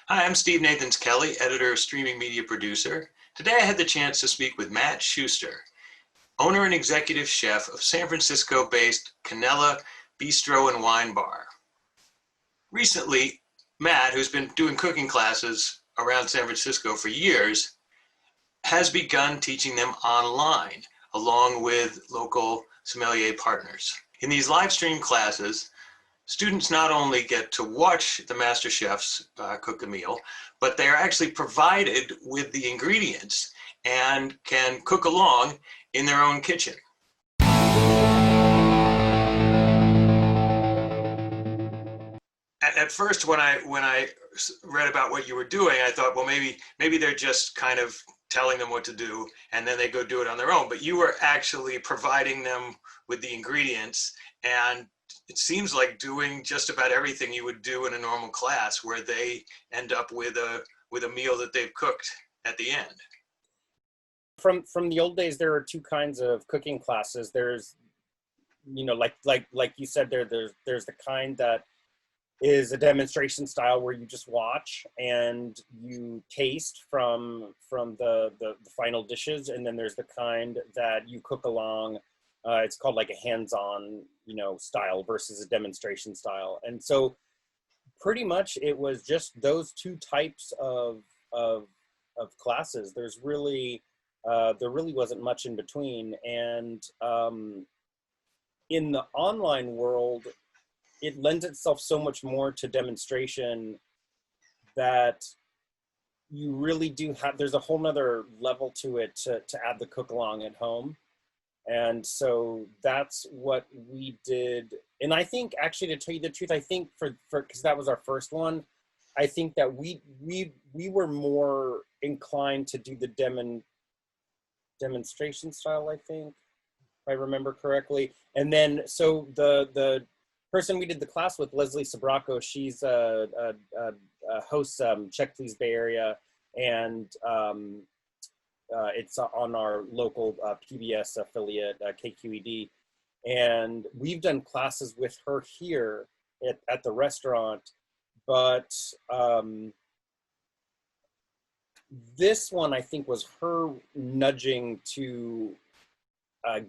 Hi, I'm Steve Nathans Kelly, editor of Streaming Media Producer. Today I had the chance to speak with Matt Schuster, owner and executive chef of San Francisco-based Canela Bistro and Wine Bar. Recently, Matt, who's been doing cooking classes around San Francisco for years, has begun teaching them online, along with local sommelier partners. In these live stream classes, students not only get to watch the master chefs cook a meal, but they are actually provided with the ingredients and can cook along in their own kitchen. At first, when I read about what you were doing, I thought, well, maybe they're just kind of telling them what to do, and then they go do it on their own. But you were actually providing them with the ingredients, and it seems like doing just about everything you would do in a normal class, where they end up with a meal that they've cooked at the end. From the old days, there are two kinds of cooking classes. There's, like you said, there's the kind that is a demonstration style where you just watch and you taste from the final dishes, and then there's the kind that you cook along. It's called like a hands-on, style versus a demonstration style. And so pretty much it was just those two types of classes. There really wasn't much in between. And in the online world, it lends itself so much more to demonstration that you really do have, there's a whole nother level to it to add the cook along at home. And so that's what we did. And I think, actually, to tell you the truth, I think for because that was our first one, I think that we were more inclined to do the demonstration style, I think, if I remember correctly. And then, so the person we did the class with, Leslie Sabraco, she's a host, Check Please Bay Area, and it's on our local PBS affiliate, KQED. And we've done classes with her here at the restaurant, but this one, I think, was her nudging to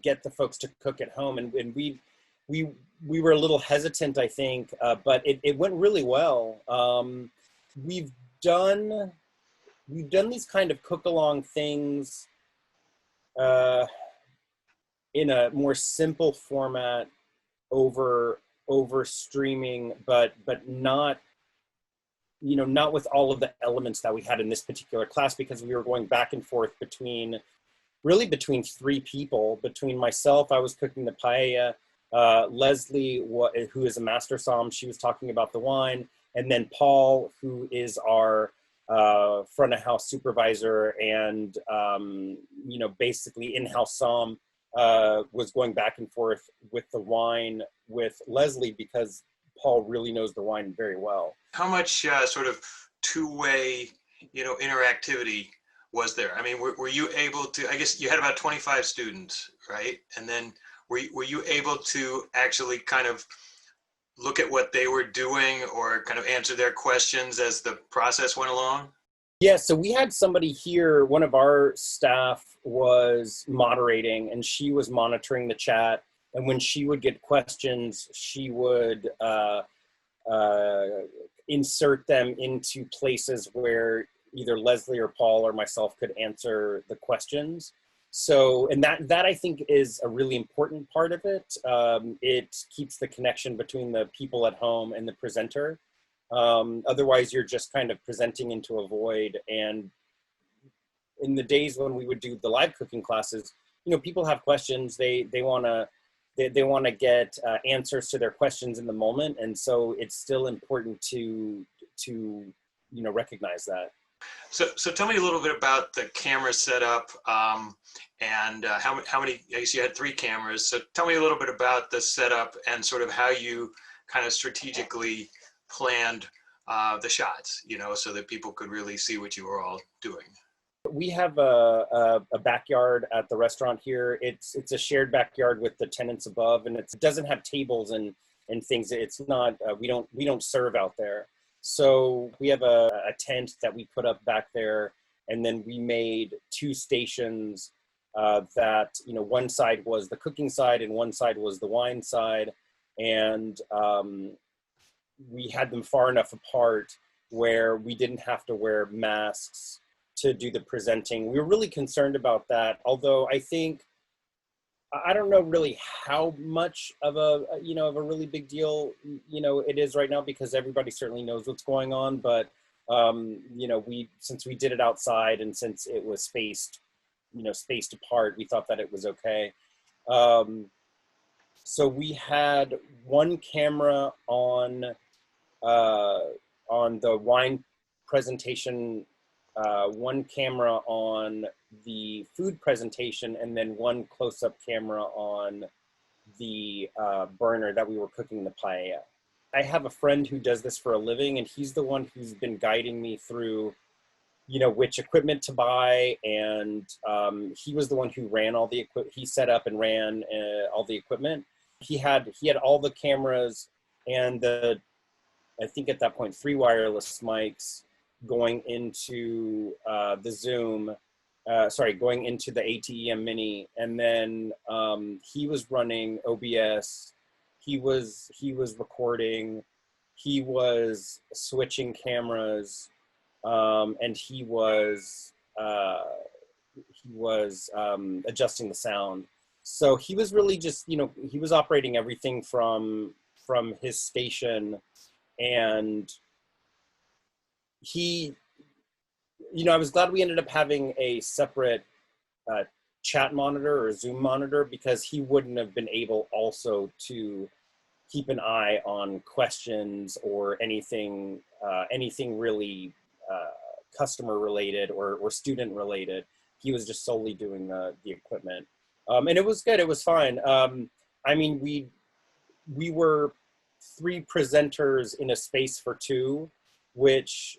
get the folks to cook at home. And we were a little hesitant, I think, but it went really well. We've done these kind of cook-along things in a more simple format over streaming, but not, not with all of the elements that we had in this particular class, because we were going back and forth between three people. Between myself, I was cooking the paella, Leslie, who is a master somm, she was talking about the wine, and then Paul, who is our front of house supervisor and basically in-house somm, was going back and forth with the wine with Leslie, because Paul really knows the wine very well. How much sort of two-way interactivity was there? I mean, were you able to, I guess you had about 25 students, right? And then were you able to actually kind of look at what they were doing or kind of answer their questions as the process went along? Yeah, so we had somebody here, one of our staff was moderating, and she was monitoring the chat. And when she would get questions, she would insert them into places where either Leslie or Paul or myself could answer the questions. So, and that I think is a really important part of it. It keeps the connection between the people at home and the presenter. Otherwise, you're just kind of presenting into a void. And in the days when we would do the live cooking classes, people have questions. They want to get answers to their questions in the moment, and so it's still important to recognize that. So tell me a little bit about the camera setup, and how many, I guess you had 3 cameras. So tell me a little bit about the setup and sort of how you kind of strategically planned the shots, so that people could really see what you were all doing. We have a backyard at the restaurant here. It's a shared backyard with the tenants above, and it doesn't have tables and things. It's not, we don't serve out there. So we have a tent that we put up back there, and then we made two stations that, one side was the cooking side and one side was the wine side. And we had them far enough apart where we didn't have to wear masks to do the presenting. We were really concerned about that, although I don't know really how much of a really big deal, it is right now, because everybody certainly knows what's going on. But, since we did it outside and since it was spaced apart, we thought that it was okay. So we had one camera on the wine presentation, one camera on the food presentation, and then one close-up camera on the burner that we were cooking the paella. I have a friend who does this for a living, and he's the one who's been guiding me through, which equipment to buy. And he was the one who ran all the equipment. He set up and ran all the equipment. He had all the cameras and I think at that point, 3 wireless mics going into the Zoom, going into the ATEM Mini. And then he was running OBS. He was recording. He was switching cameras, and he was adjusting the sound. So he was really just, he was operating everything from his station. And I was glad we ended up having a separate chat monitor or Zoom monitor, because he wouldn't have been able also to keep an eye on questions or anything really customer related or student related. He was just solely doing the equipment. And it was good. It was fine. We were 3 presenters in a space for 2, which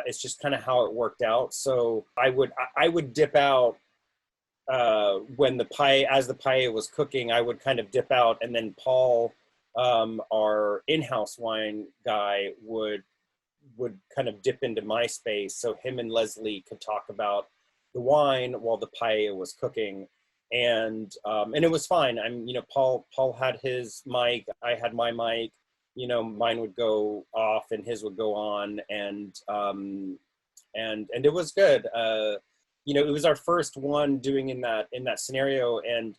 is just kind of how it worked out. So I would dip out when the paella was cooking. I would kind of dip out, and then Paul, our in-house wine guy, would kind of dip into my space, so him and Leslie could talk about the wine while the paella was cooking. And it was fine. Paul had his mic, I had my mic. Mine would go off and his would go on, and it was good. It was our first one doing in that scenario, and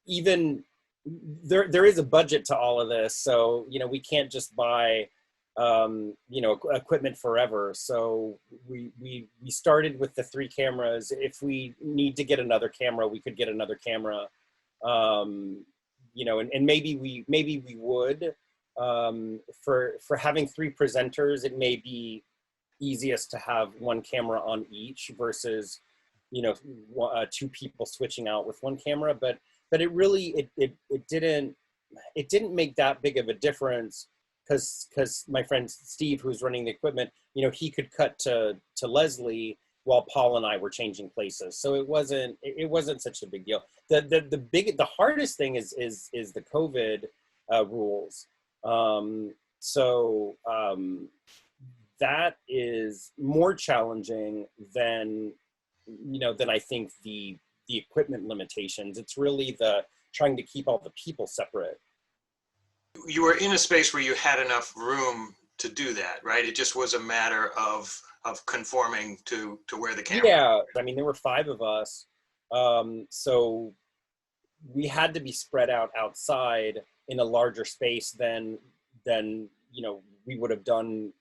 even there is a budget to all of this, so we can't just buy equipment forever. So we started with the 3 cameras. If we need to get another camera, we could get another camera. And maybe we would, for having 3 presenters, it may be easiest to have 1 camera on each versus, 2 people switching out with 1 camera. But it really, it didn't make that big of a difference, because my friend Steve, who's running the equipment, he could cut to Leslie while Paul and I were changing places. So it wasn't such a big deal. The hardest thing is the COVID rules. That is more challenging than I think the equipment limitations. It's really the trying to keep all the people separate. You were in a space where you had enough room to do that, right? It just was a matter of conforming to where the camera. Yeah, there were 5 of us, so we had to be spread out outside in a larger space than we would have done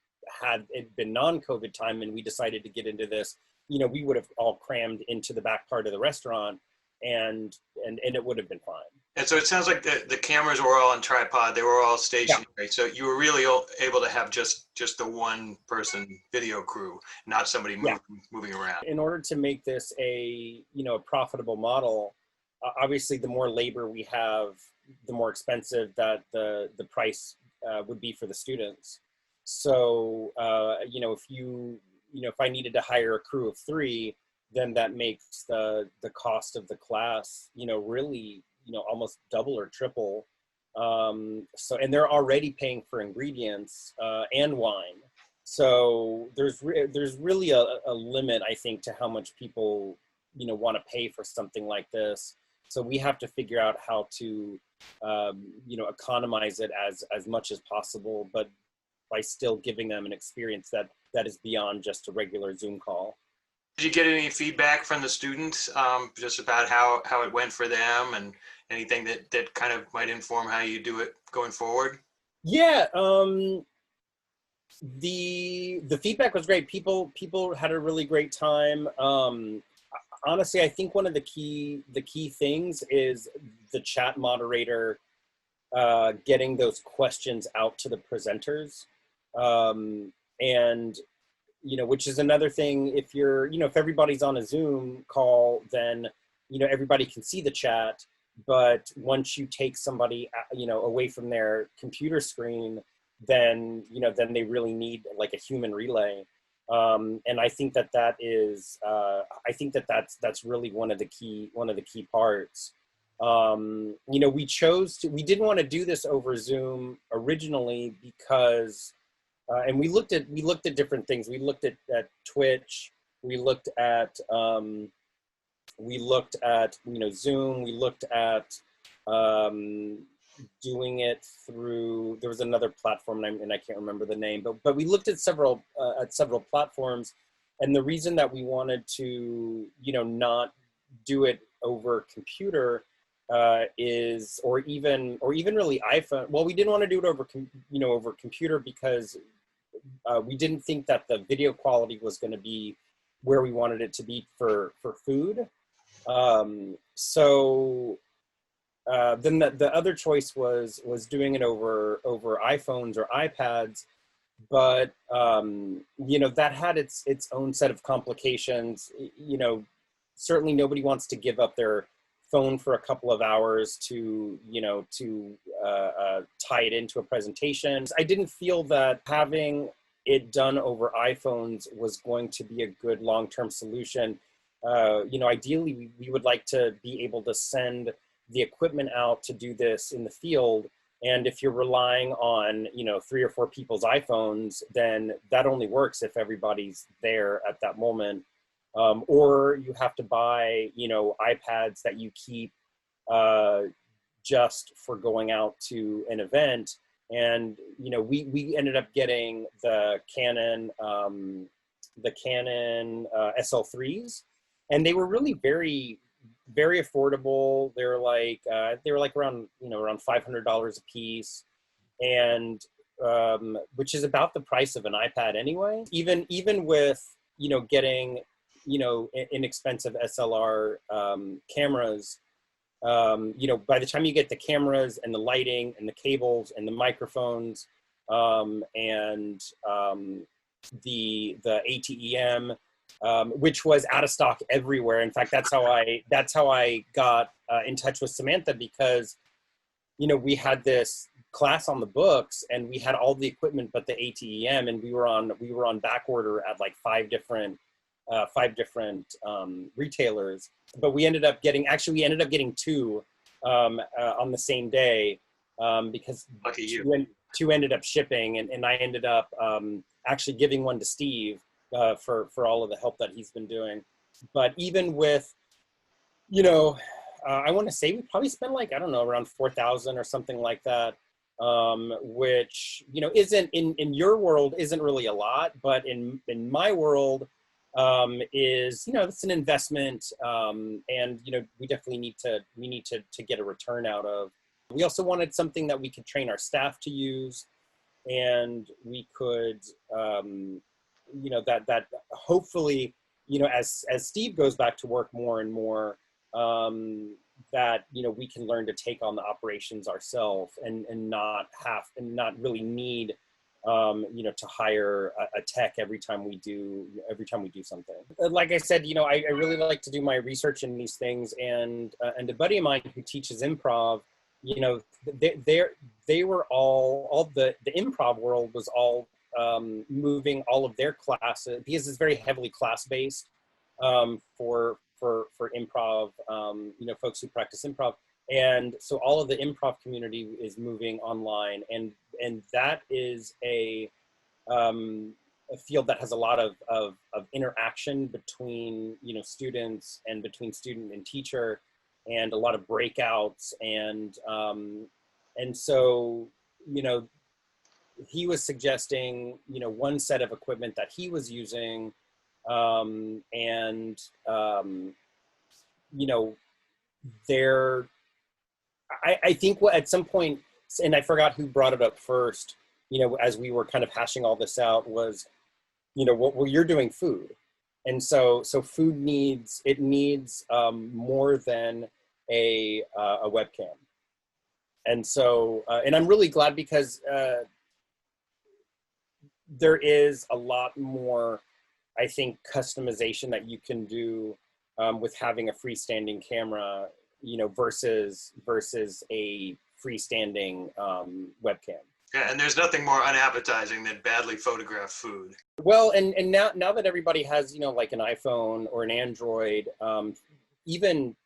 had it been non-COVID time, and we decided to get into this. We would have all crammed into the back part of the restaurant, and it would have been fine. And so it sounds like the cameras were all on tripod. They were all stationary. Yeah. So you were really able to have just the 1-person video crew, not somebody moving around. In order to make this a profitable model, obviously the more labor we have, the more expensive that the price would be for the students. So if I needed to hire a crew of 3, then that makes the cost of the class really almost double or triple So, and they're already paying for ingredients and wine. So there's really a limit, I think, to how much people, want to pay for something like this. So we have to figure out how to, economize it as much as possible, but by still giving them an experience that is beyond just a regular Zoom call. Did you get any feedback from the students just about how it went for them and anything that kind of might inform how you do it going forward? Yeah, the feedback was great. People had a really great time. Honestly, I think one of the key things is the chat moderator getting those questions out to the presenters, and which is another thing. If you're, if everybody's on a Zoom call, then everybody can see the chat. But once you take somebody, away from their computer screen, then they really need like a human relay. And I think that is, I think that's really one of the key parts. We didn't want to do this over Zoom originally because, and we looked at different things. We looked at Twitch. We looked at Zoom. We looked at doing it through, there was another platform, and I can't remember the name, but we looked at several platforms. And the reason that we wanted to not do it over computer is, or even really iPhone. Well, we didn't want to do it over computer because we didn't think that the video quality was going to be where we wanted it to be for food. So then the other choice was doing it over iPhones or iPads, but that had its own set of complications. Certainly nobody wants to give up their phone for a couple of hours to tie it into a presentation. I didn't feel that having it done over iPhones was going to be a good long-term solution. Ideally, we would like to be able to send the equipment out to do this in the field. And if you're relying on, 3 or 4 people's iPhones, then that only works if everybody's there at that moment. Or you have to buy, iPads that you keep just for going out to an event. And, we ended up getting the Canon SL3s, and they were really very, very affordable. They were like around $500 a piece, and which is about the price of an iPad anyway. Even with getting inexpensive SLR cameras, by the time you get the cameras and the lighting and the cables and the microphones, and the ATEM, which was out of stock everywhere. In fact, that's how I got in touch with Samantha, because we had this class on the books and we had all the equipment but the ATEM, and we were on back order at like five different retailers. But we ended up getting 2 on the same day, because Lucky you. two ended up shipping, and I ended up actually giving one to Steve for all of the help that he's been doing. But even with, I want to say we probably spent like, I don't know, around 4,000 or something like that, which, isn't in your world isn't really a lot, but in my world is, it's an investment, and we definitely need to get a return out of. We also wanted something that we could train our staff to use, and we could, that hopefully, as Steve goes back to work more and more, that we can learn to take on the operations ourselves, and not really need to hire a tech every time we do something. Like I said, I really like to do my research in these things, and a buddy of mine who teaches improv, they were all the improv world was all moving all of their classes, because it's very heavily class based, for improv, folks who practice improv. And so all of the improv community is moving online, and that is a field that has a lot of interaction between, you know, students and between student and teacher, and a lot of breakouts, and so, you know, he was suggesting, you know, one set of equipment that he was using, and you know, there, I think what at some point, and I forgot who brought it up first, you know, as we were kind of hashing all this out, was, you know, well, you're doing food. And so food needs, it needs more than a webcam. And so, and I'm really glad, because there is a lot more, I think, customization that you can do with having a freestanding camera, you know, versus a freestanding webcam. Yeah, and there's nothing more unappetizing than badly photographed food. Well, and now that everybody has, you know, like an iPhone or an Android, even,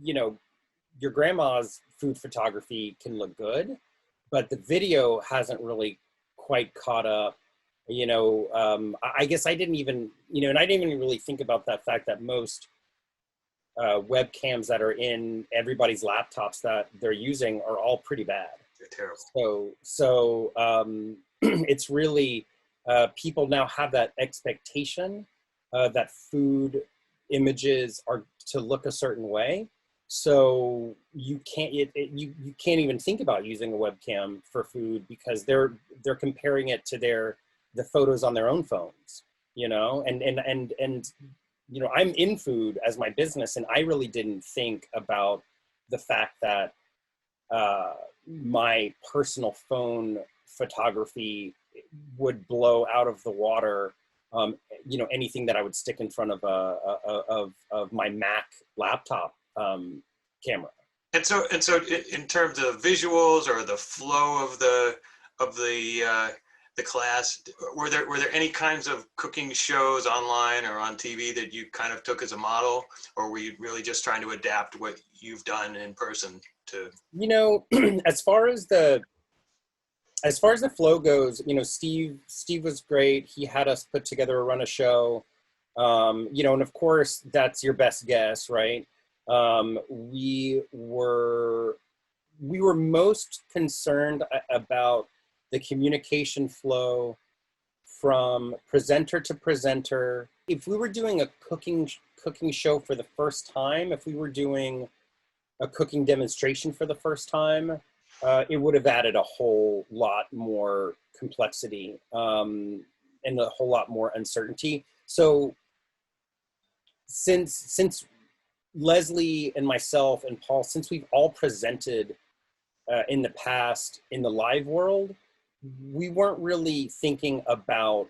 you know, your grandma's food photography can look good, but the video hasn't really quite caught up. You know, I guess I didn't even, you know, and I didn't even really think about that fact that most webcams that are in everybody's laptops that they're using are all pretty bad. They're terrible. So it's really, people now have that expectation that food images are to look a certain way. So you can't, you can't even think about using a webcam for food, because they're comparing it to the photos on their own phones, you know, and you know, I'm in food as my business, and I really didn't think about the fact that my personal phone photography would blow out of the water, you know, anything that I would stick in front of my Mac laptop camera. And so in terms of visuals or the flow of the class, were there any kinds of cooking shows online or on TV that you kind of took as a model, or were you really just trying to adapt what you've done in person to? You know, as far as the flow goes, you know, Steve was great. He had us put together run a show, you know, and of course that's your best guess, right? We were most concerned about the communication flow from presenter to presenter. If we were doing a cooking show for the first time, if we were doing a cooking demonstration for the first time, it would have added a whole lot more complexity and a whole lot more uncertainty. So since Leslie and myself and Paul, since we've all presented in the past in the live world, we weren't really thinking about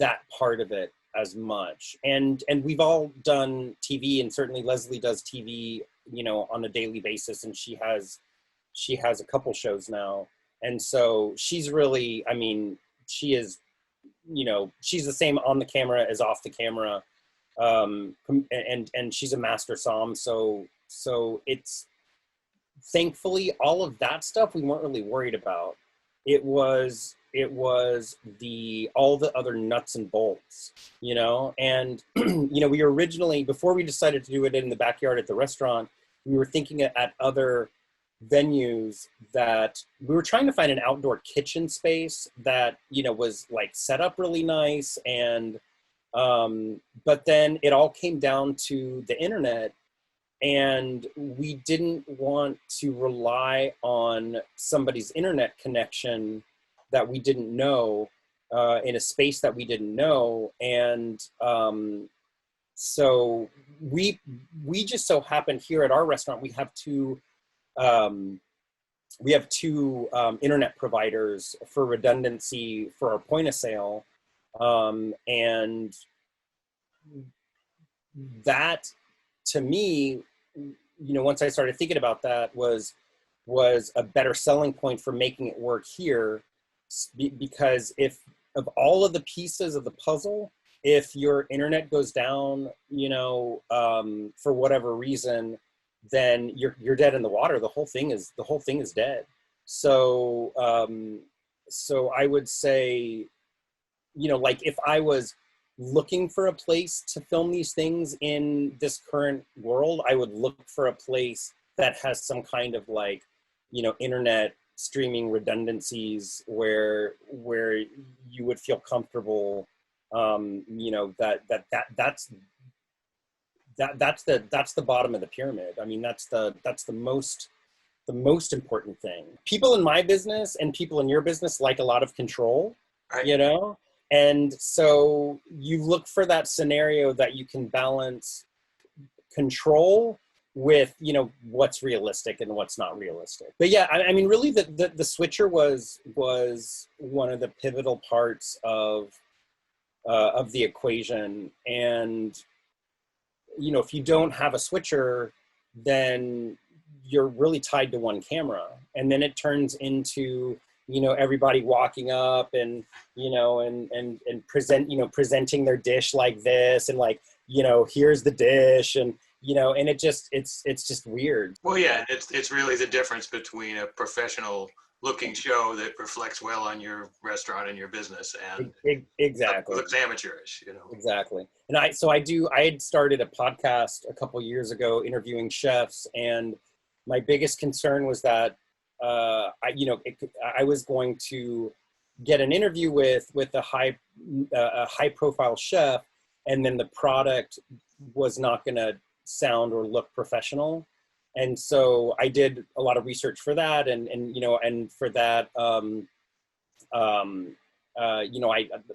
that part of it as much. And we've all done TV, and certainly Leslie does TV, you know, on a daily basis, and she has a couple shows now. And so she's really, I mean, she is, you know, she's the same on the camera as off the camera. And she's a master som. So it's, thankfully, all of that stuff we weren't really worried about. It was all the other nuts and bolts, you know. And you know, we originally, before we decided to do it in the backyard at the restaurant, we were thinking at other venues that we were trying to find an outdoor kitchen space that, you know, was like set up really nice. And but then it all came down to the internet, and we didn't want to rely on somebody's internet connection that we didn't know, in a space that we didn't know. And so we just so happened here at our restaurant, we have two internet providers for redundancy for our point of sale. And that, to me, you know, once I started thinking about that, was a better selling point for making it work here, because if of all of the pieces of the puzzle, if your internet goes down, you know, for whatever reason, then you're dead in the water. The whole thing is dead. So so I would say, like if I was looking for a place to film these things in this current world, I would look for a place that has some kind of like, internet streaming redundancies where you would feel comfortable, that's the bottom of the pyramid. I mean, that's the most important thing. People in my business and people in your business like a lot of control, Right. and so you look for that scenario that you can balance control with, what's realistic and what's not realistic. But yeah, I mean, really, the switcher was one of the pivotal parts of the equation. And if you don't have a switcher, then you're really tied to one camera, and then it turns into, everybody walking up and, presenting their dish like this, and like, here's the dish, and, and it's just weird. Well, yeah, it's really the difference between a professional looking show that reflects well on your restaurant and your business and Exactly. looks amateurish, Exactly. And I had started a podcast a couple years ago interviewing chefs, and my biggest concern was that, I was going to get an interview with a high profile chef, and then the product was not going to sound or look professional. And so I did a lot of research for that. And for that,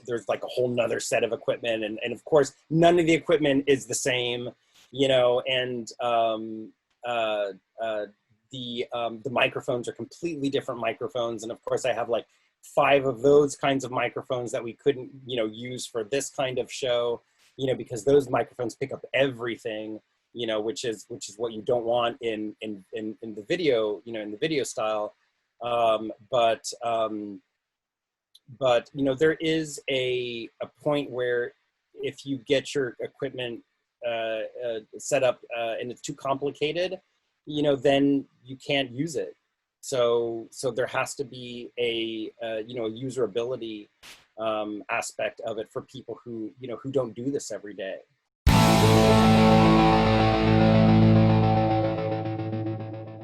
there's like a whole nother set of equipment, and of course none of the equipment is the same, and the microphones are completely different microphones, and of course I have like 5 of those kinds of microphones that we couldn't use for this kind of show, because those microphones pick up everything, which is what you don't want in the video, in the video style. But there is a point where if you get your equipment set up and it's too complicated, then you can't use it. So there has to be a usability aspect of it for people who don't do this every day.